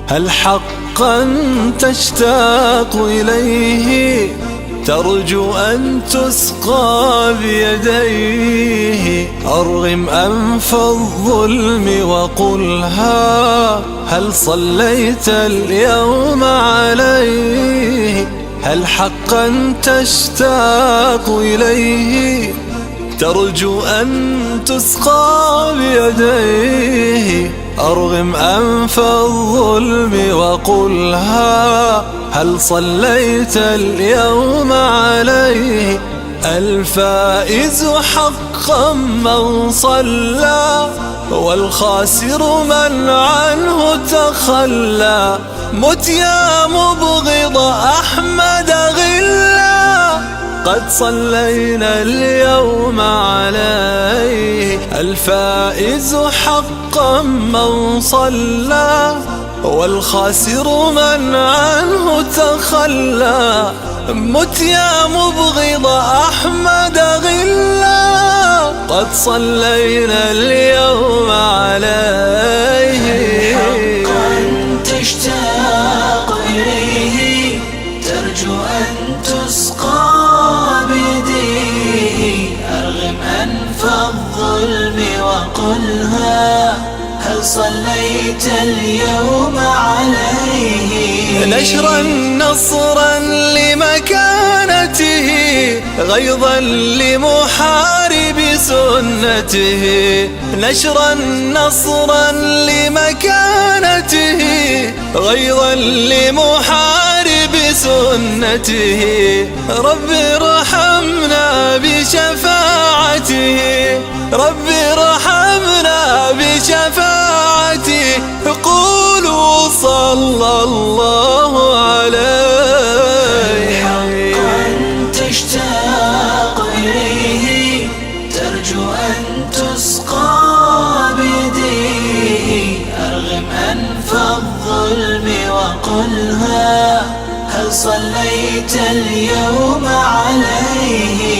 هل حقا تشتاق إليه ترجو أن تسقى بيديه؟ أرغم أنف الظلم وقلها هل صليت اليوم عليه؟ هل حقا تشتاق إليه ترجو أن تسقى بيديه؟ أرغم أنف الظلم وقلها هل صليت اليوم عليه؟ الفائز حقا من صلى والخاسر من عنه تخلى. مت يا مبغض أحمد غلا قد صلينا اليوم عليه. الفائز حقا من صلى والخاسر من عنه تخلى. مت يا مبغض أحمد غلا قد صلينا اليوم عليه. حقا تشتاق إليه ترجو أن تسقى بيديه. أرغم أنف الظلم وقلها هل صليت اليوم عليه؟ نشرا نصرا لمكانته غيظا لمحارب سنته. نشرا نصرا لمكانته غيظا لمحارب سنته. رب ارحمنا بشفاعته، رب ارحمنا بشفاعته. قولوا صلى الله عليه. حقا تشتاق إليه ترجو أن تسقى بيديه. أرغم أنف الظلم وقلها هل صليت اليوم عليه؟